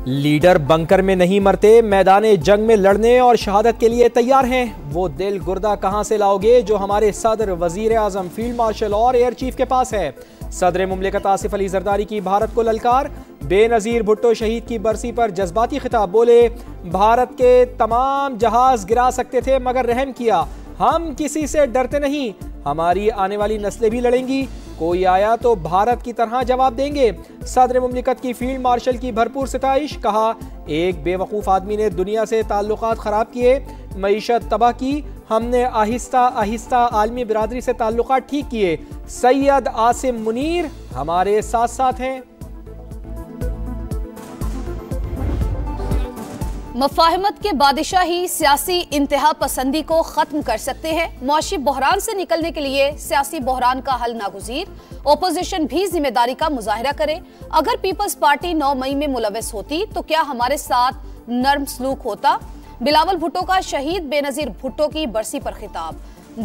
Leader bunker में नहीं मरते, मैदाने जंग में लड़ने और शहादत के लिए तैयार हैं। वो दिल गुर्दा कहां से लाओगे जो हमारे सदर, वजीर आजम, फील्ड मार्शल और एयर चीफ के पास है। सदर मुमलिकत आसिफ अली जरदारी की भारत को ललकार। बेनजीर भुट्टो शहीद की बरसी पर जज्बाती खिताब। बोले, भारत के तमाम जहाज गिरा सकते थे मगर रहम किया। हम किसी से डरते नहीं, हमारी आने वाली नस्लें भी लड़ेंगी। कोई आया तो भारत की तरह जवाब देंगे। सदर मुमलिकत की फील्ड मार्शल की भरपूर सिताइश। कहा, एक बेवकूफ़ आदमी ने दुनिया से ताल्लुकात ख़राब किए, मईशत तबाह की। हमने आहिस्ता आहिस्ता आलमी बिरादरी से ताल्लुकात ठीक किए। सैयद आसिम मुनीर हमारे साथ साथ हैं। मफाहमत के बादशाह ही सियासी इंतहा पसंदी को खत्म कर सकते हैं। मुआशी बहरान से निकलने के लिए सियासी बहरान का हल नागुज़ीर। ओपोजिशन भी जिम्मेदारी का मुजाहिरा करे। अगर पीपल्स पार्टी 9 मई में मुलव्वस होती तो क्या हमारे साथ नर्म सलूक होता। बिलावल भुट्टो का शहीद बेनजीर भुट्टो की बरसी पर खिताब।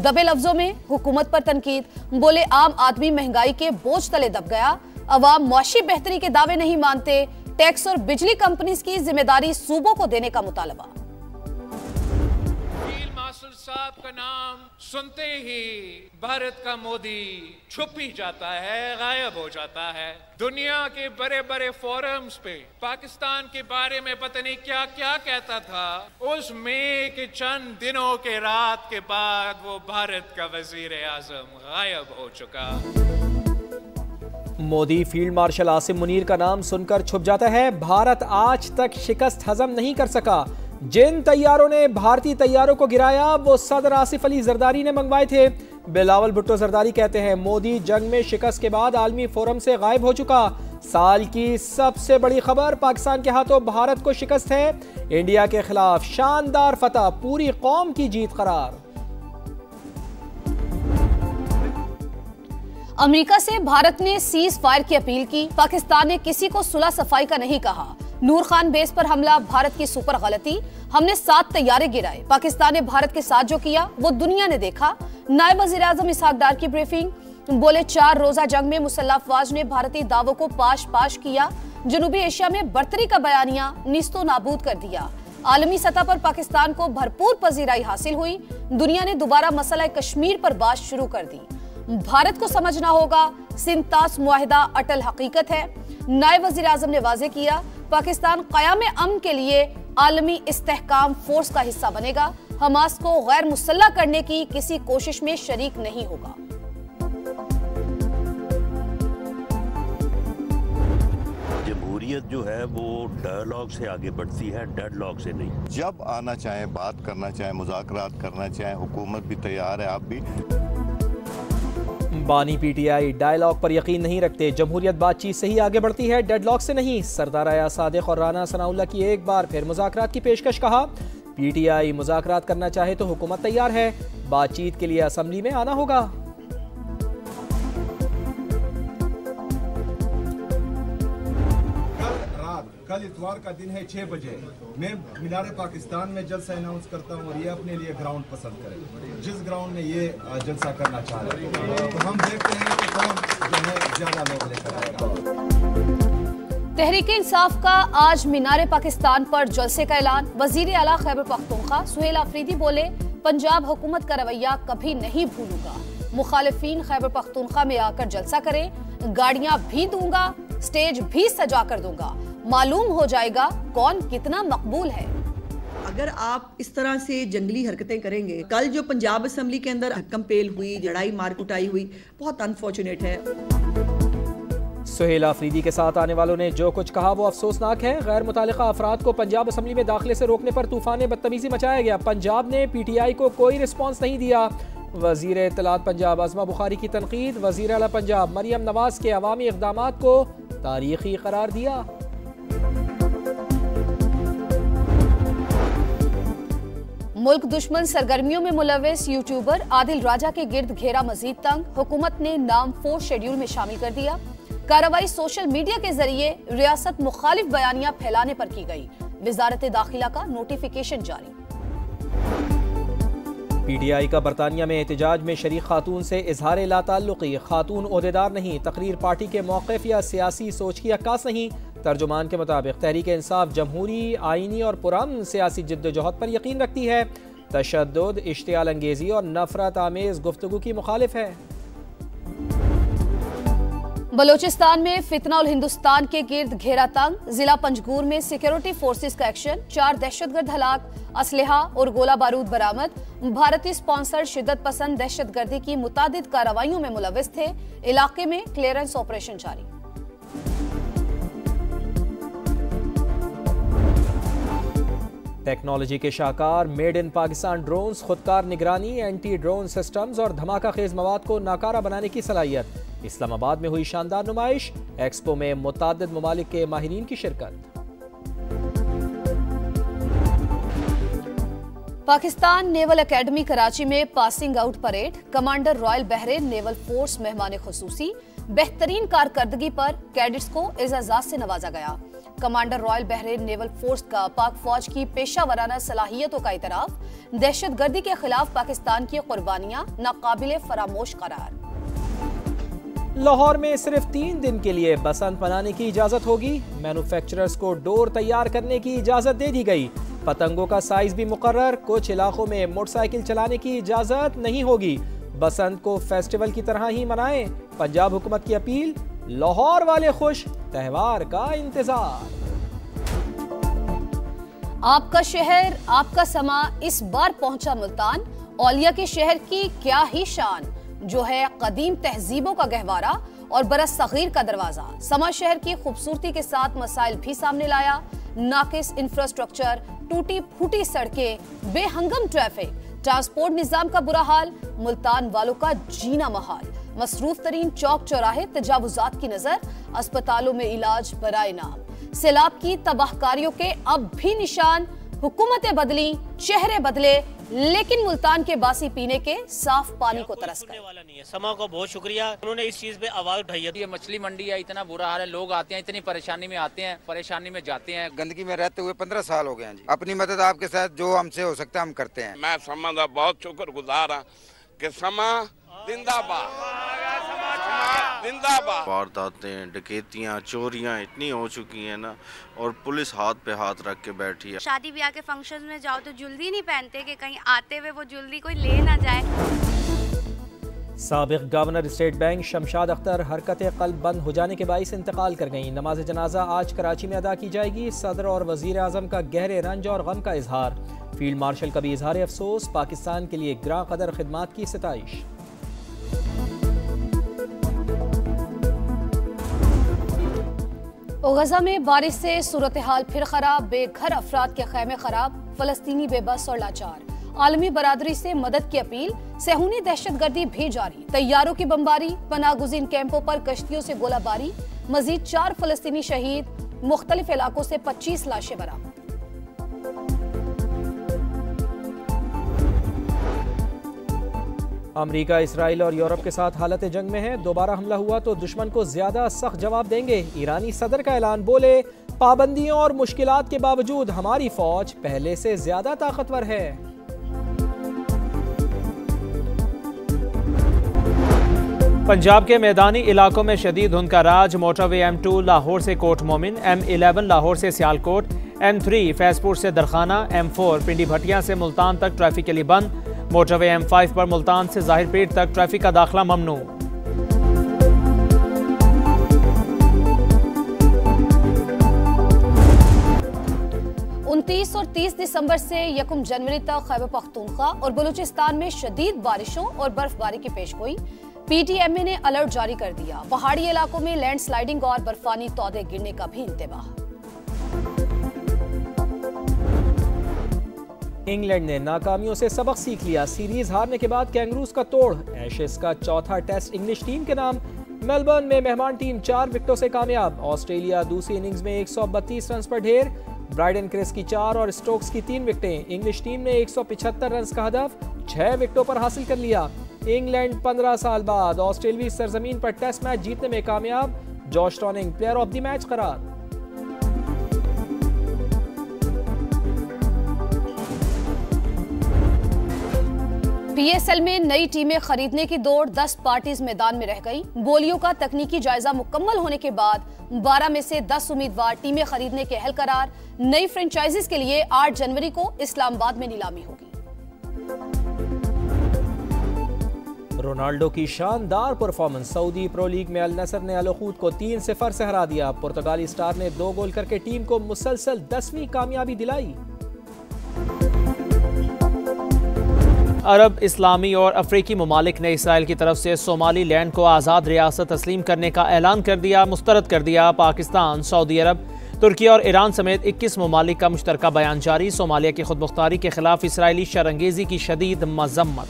दबे लफ्जों में हुकूमत पर तनकीद। बोले, आम आदमी महंगाई के बोझ तले दब गया। अवाम मुआशी बेहतरी के दावे नहीं मानते। टैक्स और बिजली कंपनीज की जिम्मेदारी सूबों को देने का मुतालबा। फील्ड मार्शल साहब का नाम सुनते ही भारत का मोदी छुप ही जाता है, गायब हो जाता है। दुनिया के बड़े बड़े फोरम्स पे पाकिस्तान के बारे में पता नहीं क्या क्या कहता था। उसमें के चंद दिनों के रात के बाद वो भारत का वजीर आजम गायब हो चुका। मोदी फील्ड मार्शल आसिम मुनीर का नाम सुनकर छुप जाता है। भारत आज तक शिकस्त हजम नहीं कर सका। जिन तैयारों ने भारतीय तैयारों को गिराया वो सदर आसिफ अली जरदारी ने मंगवाए थे। बिलावल भुट्टो जरदारी कहते हैं, मोदी जंग में शिकस्त के बाद आलमी फोरम से गायब हो चुका। साल की सबसे बड़ी खबर, पाकिस्तान के हाथों भारत को शिकस्त है। इंडिया के खिलाफ शानदार फतह, पूरी कौम की जीत करार। अमेरिका से भारत ने सीज फायर की अपील की। पाकिस्तान ने किसी को सुलह सफाई का नहीं कहा। नूर खान बेस पर हमला भारत की सुपर गलती। हमने 7 तैयारे गिराए। पाकिस्तान ने भारत के साथ जो किया वो दुनिया ने देखा। नायब वजीर आजम इसहाक डार की ब्रीफिंग। बोले, 4 रोजा जंग में मुसल्लह अफवाज ने भारतीय दावों को पाश पाश किया। जनूबी एशिया में बर्तरी का बयानिया निस्तो नाबूद कर दिया। आलमी सतह पर पाकिस्तान को भरपूर पजीराई हासिल हुई। दुनिया ने दोबारा मसला कश्मीर पर बात शुरू कर दी। भारत को समझना होगा, सिंतास मुआहिदा अटल हकीकत है। नायब वजीर आजम ने वाजे किया, पाकिस्तान क़याम अमन के लिए आलमी इस्तेहकाम फोर्स का हिस्सा बनेगा। हमास को गैर मुसल्लह करने की किसी कोशिश में शरीक नहीं होगा। जमहूरियत जो है वो डायलॉग से आगे बढ़ती है, डेडलॉग से नहीं। जब आना चाहें, बात करना चाहें, मुज़ाकरात करना चाहें, हुकूमत भी तैयार है, आप भी। बानी पीटीआई डायलॉग पर यकीन नहीं रखते। जमहूरियत बातचीत से ही आगे बढ़ती है, डेडलॉक से नहीं। सरदार आया सादिक और राना सनाउल्लाह की एक बार फिर मुज़ाकरात की पेशकश। कहा, पीटीआई मुज़ाकरात करना चाहे तो हुकूमत तैयार है, बातचीत के लिए असेंबली में आना होगा। कल इतवार का दिन है, 6 बजे मैं मीनार पाकिस्तान में जलसा अनाउंस करता हूँ और ये अपने लिए ग्राउंड पसंद करें, जिस ग्राउंड में ये जलसा करना चाह रहे हैं। तो हम देखते हैं कि कौन जो है ज्यादा लोग लेकर आएगा। तहरीक इंसाफ का आज मीनार पाकिस्तान पर जलसे का ऐलान। वजीर आला खैबर पख्तूनख्वा सुहेल आफरीदी बोले, पंजाब हुकूमत का रवैया कभी नहीं भूलूंगा। मुखालिफिन खैबर पख्तूनख्वा में आकर जलसा करें, गाड़ियां भी दूंगा, स्टेज भी सजा कर दूंगा, मालूम हो जाएगा कौन कितना मकबूल है। अगर आप इस तरह से जंगली हरकतें करेंगे, कल जो पंजाब असेंबली के अंदर हक्कम पेल हुई, लड़ाई मार कुटाई हुई, बहुत अनफॉर्चुनेट है। सुहेल आफरीदी के साथ आने वालों ने जो कुछ कहा वो अफसोसनाक है। गैर मुतालिका अफराद को पंजाब असेंबली में दाखिले से रोकने पर तूफान बदतमीजी मचाया गया। पंजाब ने पीटीआई को कोई रिस्पॉन्स नहीं दिया। वजीर इत्तलात पंजाब आज़मा बुखारी की तनकीद। वजीर आला पंजाब मरियम नवाज के अवामी इक़दामात को तारीखी करार दिया। मुल्क दुश्मन सरगर्मियों में मुलव्वस यूट्यूबर आदिल राजा के गिर्द घेरा मजीद तंग। हुकूमत ने नाम 4 शेड्यूल में शामिल कर दिया। कार्रवाई सोशल मीडिया के जरिए रियासत मुखालिफ बयानियां फैलाने पर की गई। वजारत दाखिला का नोटिफिकेशन जारी। पीटीआई का बरतानिया में एहतजाज में शरीक खातून से इजहार लाताल्लुकी। खातून ओहदेदार नहीं, तकरीर पार्टी के मौक़िफ़ या सियासी सोच की अक्कास नहीं। तर्जुमान के मुताबिक तहरीक इंसाफ जमहूरी, आईनी और पुरअमन सियासी जिद्दोजहद पर यकीन रखती है, तशद्दुद, इश्तियाल अंगेजी और नफरत आमेज गुफ्तगू की मुखालिफ है। बलोचिस्तान में फितना उल हिंदुस्तान के गिर्द घेरा तंग, जिला पंजगूर में सिक्योरिटी फोर्सेस का एक्शन, 4 दहशतगर्द हलाक, असलहा और गोला बारूद बरामद। भारतीय स्पॉन्सर्ड शिद्दत पसंद दहशतगर्दी की मुतादिद कार्रवाइयों में मुलविस थे। इलाके में क्लियरेंस ऑपरेशन जारी। टेक्नोलॉजी के शाहकार मेड इन पाकिस्तान ड्रोन्स, खुदकार निगरानी, एंटी ड्रोन सिस्टम्स और धमाका खेज मवाद को नाकारा बनाने की सलाहियत। इस्लामाबाद में हुई शानदार नुमाइश, एक्सपो में मुतादिद ममालिक के माहिरीन की शिरकत। पाकिस्तान नेवल एकेडमी कराची में passing out parade, commander royal Bahrain naval force मेहमान खुसूसी। बेहतरीन कारकर्दगी पर कैडेट्स को एजाज़ात से नवाजा गया। Commander royal Bahrain naval force का पाक फौज की पेशा वराना सलाहियतों का इतराफ, दहशतगर्दी के खिलाफ पाकिस्तान की कुर्बानियां नाकाबिले फरामोश करार। लाहौर में सिर्फ 3 दिन के लिए बसंत मनाने की इजाजत होगी। मैन्युफैक्चरर्स को डोर तैयार करने की इजाजत दे दी गई। पतंगों का साइज भी मुकर्रर। कुछ इलाकों में मोटरसाइकिल चलाने की इजाजत नहीं होगी। बसंत को फेस्टिवल की तरह ही मनाएं। पंजाब हुकूमत की अपील, लाहौर वाले खुश, त्योहार का इंतजार। आपका शहर, आपका समा इस बार पहुंचा मुल्तान। औलिया के शहर की क्या ही शान, जो है कदीम तहजीबों का गहवारा और बरस सगीर का दरवाजा। समा शहर की खूबसूरती के साथ मसाइल भी सामने लाया। नाकिस इंफ्रास्ट्रक्चर, टूटी फूटी सड़कें, बेहंगम ट्रैफिक, ट्रांसपोर्ट निजाम का बुरा हाल, मुल्तान वालों का जीना महाल। मसरूफ तरीन चौक चौराहे, तजावुजात की नजर, अस्पतालों में इलाज बराए नाम। सैलाब की तबाहकारियों के अब भी निशान। हुकूमतें बदली, चेहरे बदले, लेकिन मुल्तान के बासी पीने के साफ पानी को तरस गए। वाला नहीं है। समा को बहुत शुक्रिया, उन्होंने इस चीज पे आवाज उठाई है। ये मछली मंडी है, इतना बुरा हाल है, लोग आते हैं, इतनी परेशानी में आते हैं, परेशानी में जाते हैं। गंदगी में रहते हुए 15 साल हो गए हैं जी। अपनी मदद आपके साथ जो हमसे हो सकता है हम करते हैं। मैं समा का बहुत शुक्रगुजार हाँ कि समा जिंदाबाद जिंदाबाद। वारदातें, डकैतियाँ, चोरियाँ इतनी हो चुकी हैं ना, और पुलिस हाथ पे हाथ रख के बैठी है। शादी ब्याह के फंक्शन में जाओ तो ज्वेलरी नहीं पहनते कि कहीं आते हुए वो ज्वेलरी कोई ले ना जाए। साबिक governor state bank Shamshad Akhtar हरकत कल्ब बंद हो जाने के बाइस इंतकाल कर गईं। नमाज जनाजा आज कराची में अदा की जाएगी। सदर और वजीर आजम का गहरे रंज और गम का इजहार। फील्ड मार्शल का भी इजहार अफसोस। पाकिस्तान के लिए ग्रां कदर खिदमात की सिताइश। गजा में बारिश से सूरत हाल फिर खराब। बेघर अफराद के खैमे खराब, फलस्तीनी बेबस और लाचार। आलमी बरादरी से मदद की अपील। सेहूनी दहशतगर्दी भी जारी। तैयारों की बमबारी, पनागुज़ीन कैंपों पर कश्तियों से गोलाबारी। मजीद 4 फलस्तीनी शहीद। मुख्तलिफ इलाकों से 25 लाशें बरामद। अमेरिका, इसराइल और यूरोप के साथ हालत जंग में है। दोबारा हमला हुआ तो दुश्मन को ज्यादा सख्त जवाब देंगे। ईरानी सदर का ऐलान। बोले, पाबंदियों और मुश्किलात के बावजूद हमारी फौज पहले से ज्यादा ताकतवर है। पंजाब के मैदानी इलाकों में शदीद धुंध का राज। मोटरवे M2 लाहौर से कोट मोमिन, M11 लाहौर से सियालकोट, M3 फैजपुर से दरखाना, M4 पिंडी भटिया से मुल्तान तक ट्रैफिक के लिए बंद। मोटरवे M5 पर मुल्तान से जाहिरपेट तक ट्रैफिक का दाखिला ममनू। और 30 दिसंबर से 1 जनवरी तक खैबर पख्तूनख्वा और बलूचिस्तान में शदीद बारिशों और बर्फबारी की पेशगोई। PTMA ने अलर्ट जारी कर दिया। पहाड़ी इलाकों में लैंडस्लाइडिंग और बर्फानी तौदे गिरने का भी इंतबाह। इंग्लैंड ने नाकामियों से सबक सीख लिया। सीरीज हारने के बाद कैंगरूज का तोड़। एशेज का चौथा टेस्ट इंग्लिश टीम के नाम। मेलबर्न में मेहमान टीम 4 विकेटों से कामयाब। ऑस्ट्रेलिया दूसरी इनिंग्स में 132 रन पर ढेर। ब्राइडन क्रिस की 4 और स्टोक्स की 3 विकेटें। इंग्लिश टीम ने 175 रन का हदफ 6 विकेटों पर हासिल कर लिया। इंग्लैंड 15 साल बाद ऑस्ट्रेलियाई सरजमीन पर टेस्ट मैच जीतने में कामयाब। Josh toning player of the match करार। PSL में नई टीमें खरीदने की दौड़, 10 पार्टीज मैदान में रह गई। बोलियों का तकनीकी जायजा मुकम्मल होने के बाद 12 में से 10 उम्मीदवार टीमें खरीदने के अहल करार। नई फ्रेंचाइजीज के लिए 8 जनवरी को इस्लामाबाद में नीलामी होगी। रोनाल्डो की शानदार परफॉर्मेंस। सऊदी प्रो लीग में अल नसर ने अल उखूद को 3-0 से हरा दिया। पुर्तगाली स्टार ने 2 गोल करके टीम को मुसलसल 10वीं कामयाबी दिलाई। अरब, इस्लामी और अफ्रीकी ममालिक ने इसराइल की तरफ से सोमाली लैंड को आज़ाद रियासत तस्लीम करने का ऐलान कर दिया, मुस्तरद कर दिया। पाकिस्तान, सऊदी अरब, तुर्की और ईरान समेत 21 ममालिक का मुश्तरका बयान जारी। सोमालिया की खुद मुख्तारी के खिलाफ इसराइली शरंगेजी की शदीद मजम्मत।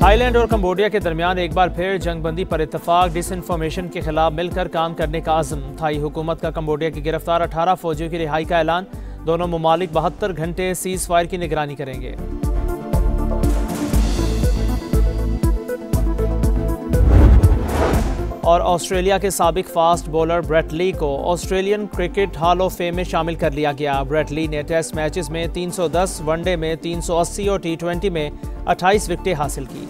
थाईलैंड और कंबोडिया के दरमियान एक बार फिर जंगबंदी पर इत्तफाक। डिसइंफॉर्मेशन के खिलाफ मिलकर काम करने का आज़म। थाई हुकूमत का कंबोडिया की गिरफ्तार 18 फौजियों की रिहाई का ऐलान। दोनों ममालिक 72 घंटे सीज फायर की निगरानी करेंगे। और ऑस्ट्रेलिया के साबिक फास्ट बॉलर ब्रेट ली को Australian cricket hall of fame में शामिल कर लिया गया। ब्रेट ली ने टेस्ट मैचेस में 310, वनडे में 380 और T20 में 28 विकेटें हासिल की।